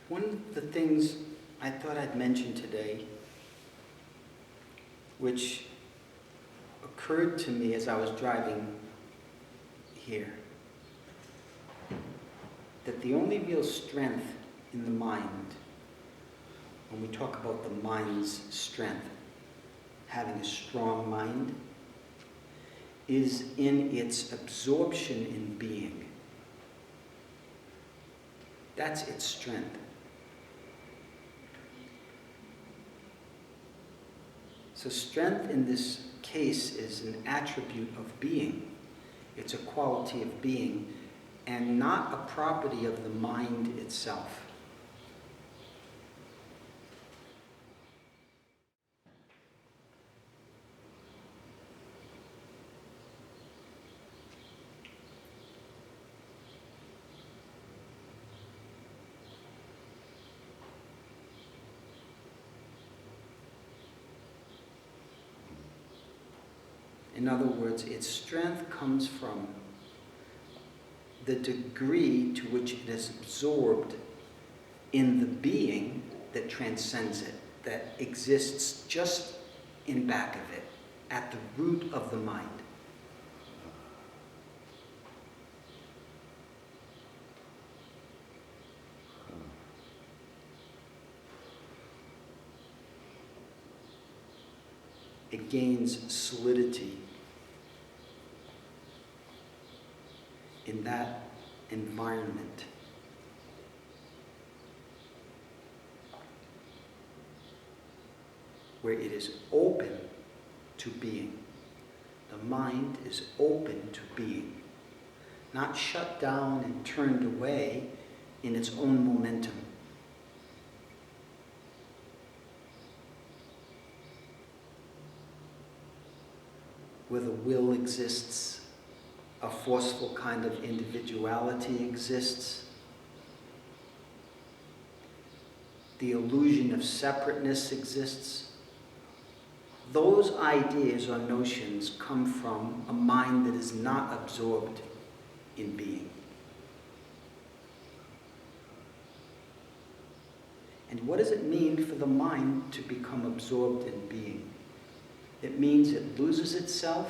One of the things I thought I'd mention today, which occurred to me as I was driving here, that the only real strength in the mind, when we talk about the mind's strength, having a strong mind, is in its absorption in being. That's its strength. So strength in this case is an attribute of being. It's a quality of being and not a property of the mind itself. In other words, its strength comes from the degree to which it is absorbed in the being that transcends it, that exists just in back of it, at the root of the mind. It gains solidity in that environment. Where it is open to being. The mind is open to being. Not shut down and turned away in its own momentum. Where the will exists, a forceful kind of individuality exists. The illusion of separateness exists. Those ideas or notions come from a mind that is not absorbed in being. And what does it mean for the mind to become absorbed in being? It means it loses itself,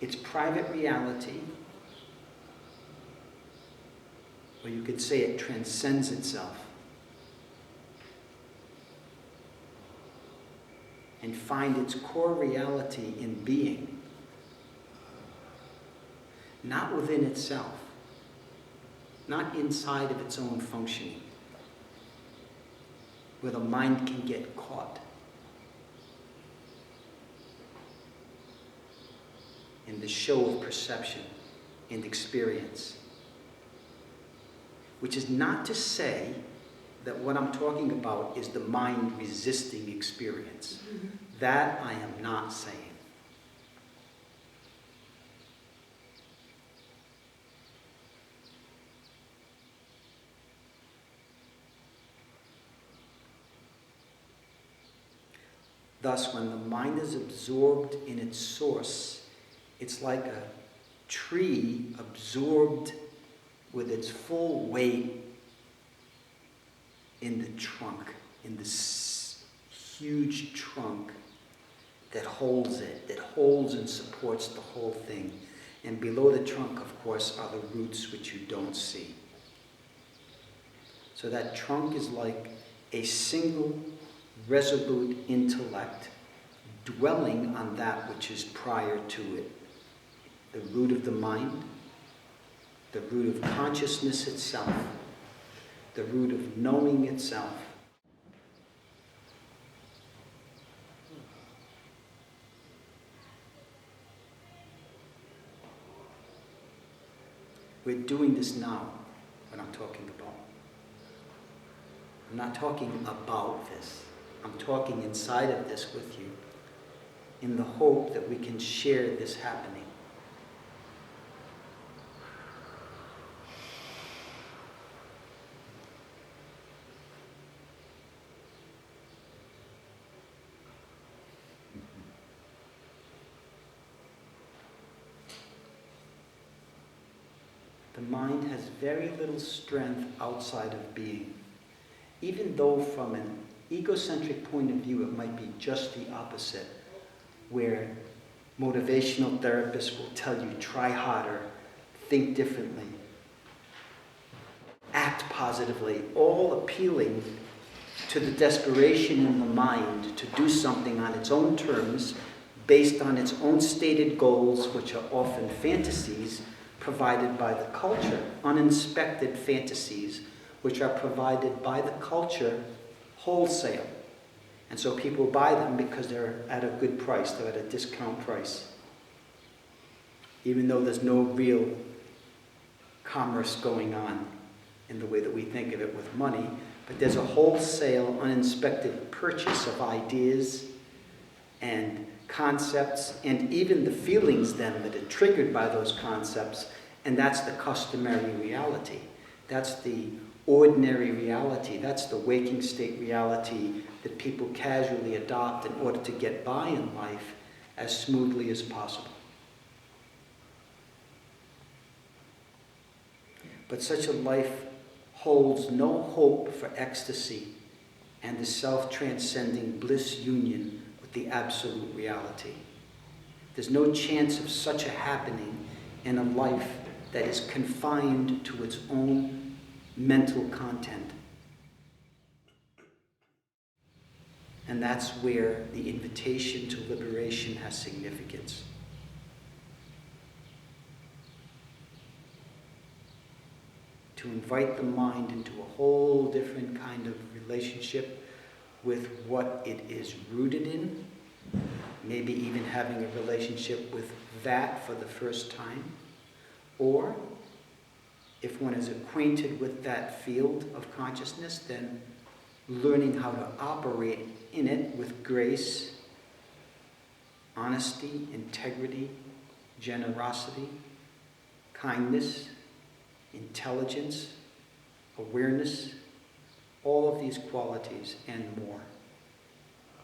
its private reality, or you could say it transcends itself, and find its core reality in being, not within itself, not inside of its own functioning, where the mind can get caught in the show of perception and experience. Which is not to say that what I'm talking about is the mind resisting experience. That I am not saying. Thus, when the mind is absorbed in its source, it's like a tree absorbed with its full weight in the trunk, in this huge trunk that holds it, that holds and supports the whole thing. And below the trunk, of course, are the roots which you don't see. So that trunk is like a single, resolute intellect dwelling on that which is prior to it. The root of the mind, the root of consciousness itself, the root of knowing itself. We're doing this now, what I'm talking about. I'm not talking about this. I'm talking inside of this with you in the hope that we can share this happening. The mind has very little strength outside of being. Even though from an egocentric point of view, it might be just the opposite, where motivational therapists will tell you, try harder, think differently, act positively, all appealing to the desperation in the mind to do something on its own terms, based on its own stated goals, which are often fantasies provided by the culture, uninspected fantasies, which are provided by the culture wholesale. And so people buy them because they're at a good price, they're at a discount price. Even though there's no real commerce going on in the way that we think of it with money, but there's a wholesale, uninspected purchase of ideas and concepts, and even the feelings then that are triggered by those concepts, and that's the customary reality. That's the ordinary reality. That's the waking state reality that people casually adopt in order to get by in life as smoothly as possible. But such a life holds no hope for ecstasy and the self-transcending bliss union with the absolute reality. There's no chance of such a happening in a life that is confined to its own mental content. And that's where the invitation to liberation has significance. To invite the mind into a whole different kind of relationship with what it is rooted in, maybe even having a relationship with that for the first time, or if one is acquainted with that field of consciousness, then learning how to operate in it with grace, honesty, integrity, generosity, kindness, intelligence, awareness, all of these qualities and more.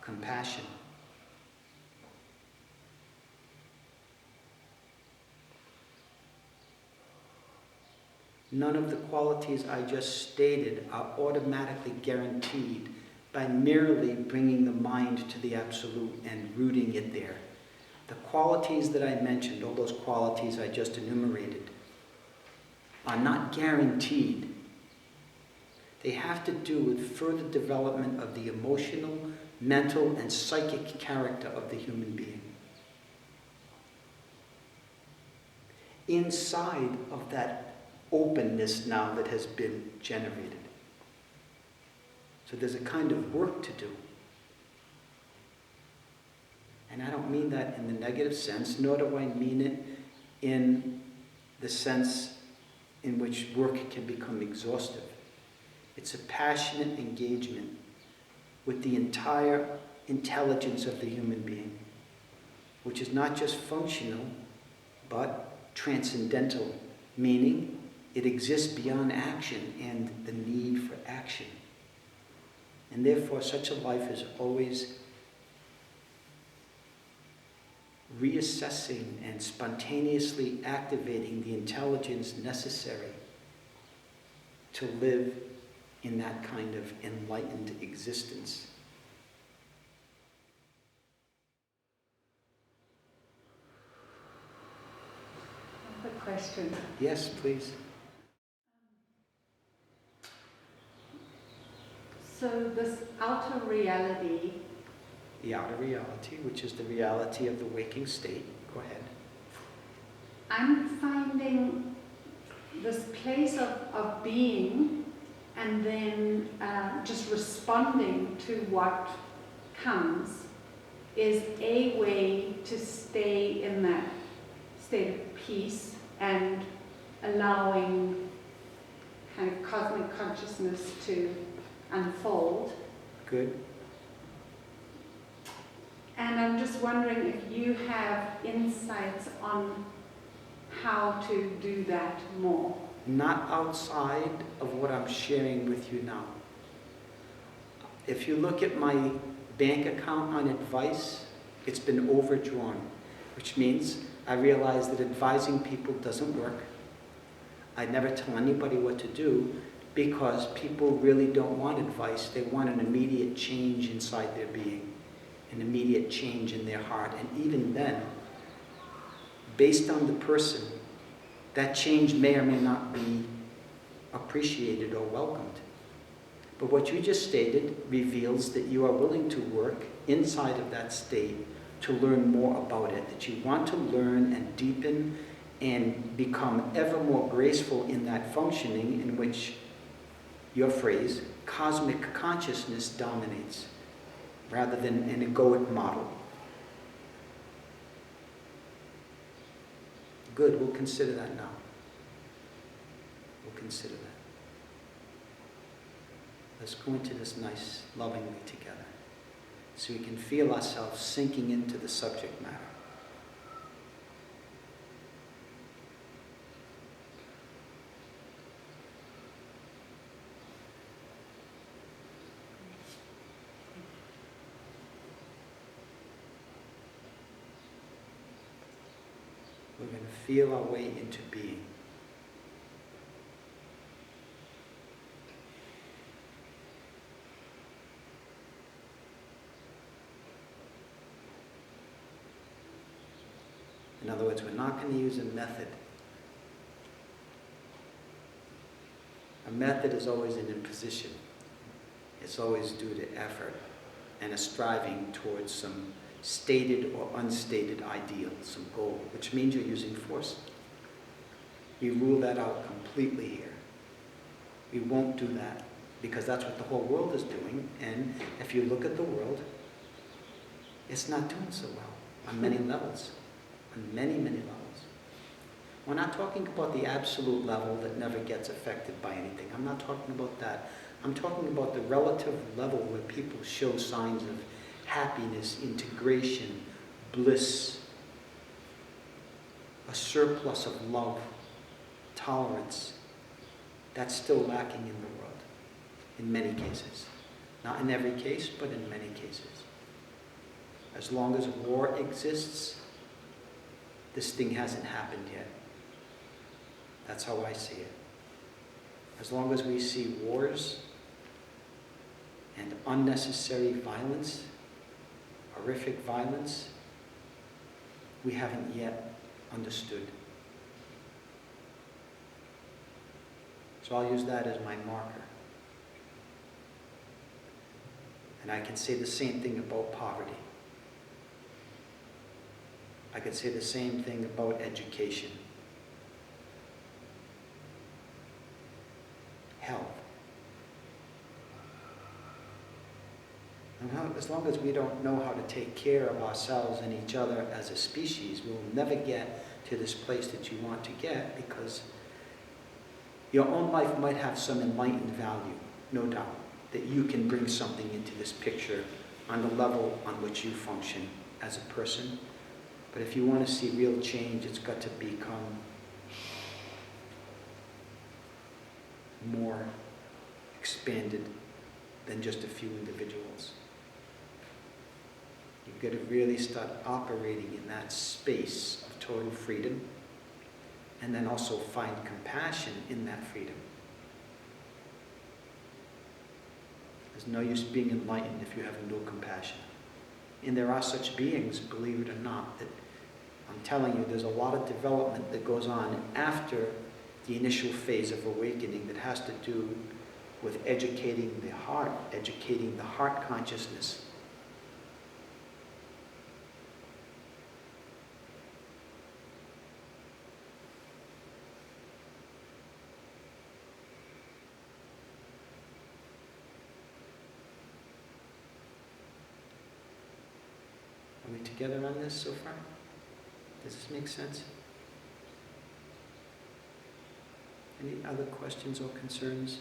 Compassion. None of the qualities I just stated are automatically guaranteed by merely bringing the mind to the absolute and rooting it there. The qualities that I mentioned, all those qualities I just enumerated, are not guaranteed. They have to do with further development of the emotional, mental, and psychic character of the human being. Inside of that openness now that has been generated. So there's a kind of work to do. And I don't mean that in the negative sense, nor do I mean it in the sense in which work can become exhaustive. It's a passionate engagement with the entire intelligence of the human being, which is not just functional, but transcendental, meaning it exists beyond action and the need for action. And therefore, such a life is always reassessing and spontaneously activating the intelligence necessary to live in that kind of enlightened existence. I have a question. Yes, please. So this outer reality, The outer reality, which is the reality of the waking state. Go ahead. I'm finding this place of being and then just responding to what comes is a way to stay in that state of peace and allowing kind of cosmic consciousness to unfold. Good. And I'm just wondering if you have insights on how to do that more. Not outside of what I'm sharing with you now. If you look at my bank account on advice, it's been overdrawn, which means I realize that advising people doesn't work. I never tell anybody what to do because people really don't want advice. They want an immediate change inside their being, an immediate change in their heart. And even then, based on the person, that change may or may not be appreciated or welcomed. But what you just stated reveals that you are willing to work inside of that state to learn more about it, that you want to learn and deepen and become ever more graceful in that functioning in which your phrase, cosmic consciousness, dominates, rather than an egoic model. Good, we'll consider that now. We'll consider that. Let's go into this nice, lovingly together, so we can feel ourselves sinking into the subject matter. We're going to feel our way into being. In other words, we're not going to use a method. A method is always an imposition. It's always due to effort and a striving towards some stated or unstated ideal, some goal, which means you're using force. We rule that out completely here. We won't do that because that's what the whole world is doing. And if you look at the world, it's not doing so well on many levels. On many, many levels. We're not talking about the absolute level that never gets affected by anything. I'm not talking about that. I'm talking about the relative level where people show signs of happiness, integration, bliss, a surplus of love, tolerance. That's still lacking in the world, in many cases. Not in every case, but in many cases. As long as war exists, this thing hasn't happened yet. That's how I see it. As long as we see wars and unnecessary violence, horrific violence, we haven't yet understood. So I'll use that as my marker. And I can say the same thing about poverty. I could say the same thing about education, health. And as long as we don't know how to take care of ourselves and each other as a species, we will never get to this place that you want to get, because your own life might have some enlightened value, no doubt, that you can bring something into this picture on the level on which you function as a person. But if you want to see real change, it's got to become more expanded than just a few individuals. You've got to really start operating in that space of total freedom, and then also find compassion in that freedom. There's no use being enlightened if you have no compassion. And there are such beings, believe it or not, that I'm telling you, there's a lot of development that goes on after the initial phase of awakening that has to do with educating the heart consciousness. Are we together on this so far? Does this make sense? Any other questions or concerns?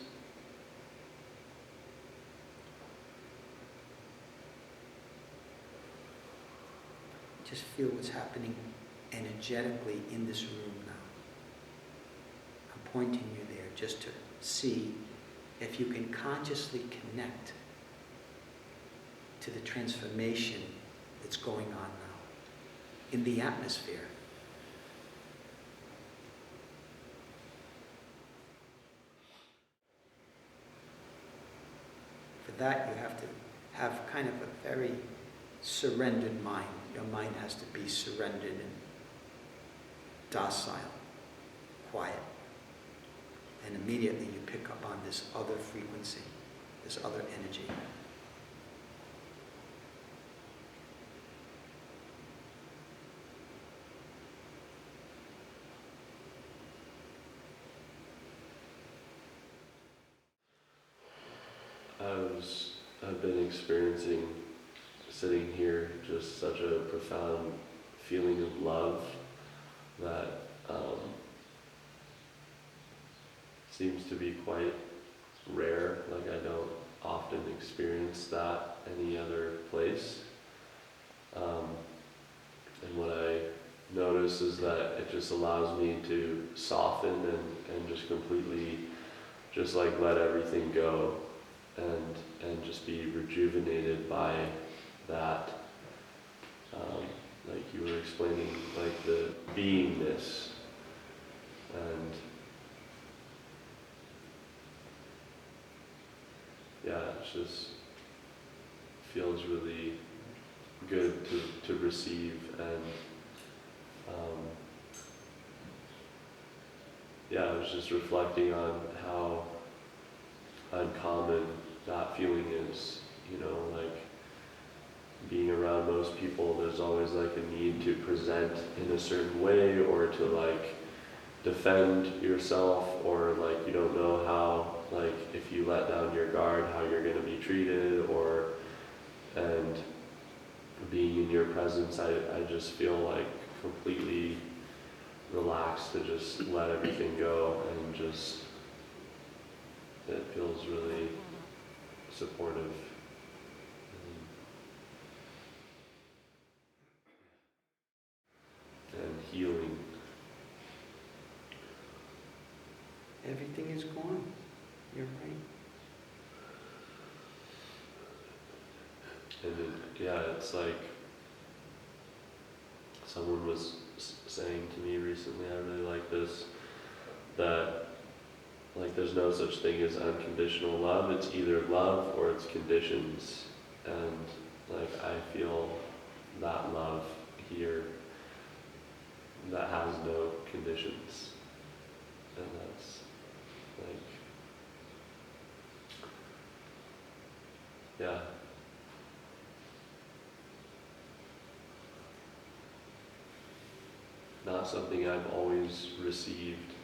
Just feel what's happening energetically in this room now. I'm pointing you there just to see if you can consciously connect to the transformation that's going on now in the atmosphere. that, you have to have kind of a very surrendered mind. Your mind has to be surrendered and docile, quiet. And immediately you pick up on this other frequency, this other energy. I've been experiencing, sitting here, just such a profound feeling of love that seems to be quite rare. Like, I don't often experience that any other place. And what I notice is that it just allows me to soften and just completely just like let everything go and just be rejuvenated by that. Like you were explaining, like the beingness, and yeah, it just feels really good to receive, and yeah, I was just reflecting on how uncommon that feeling is, you know, like being around most people, there's always like a need to present in a certain way or to like defend yourself, or like you don't know how, like if you let down your guard, how you're going to be treated, and being in your presence, I just feel like completely relaxed to just let everything go, and just it feels really supportive. And healing. Everything is gone. You're right. And it's like someone was saying to me recently, I really like this, that like there's no such thing as unconditional love. It's either love or it's conditions. And like I feel that love here that has no conditions. And that's like, yeah. Not something I've always received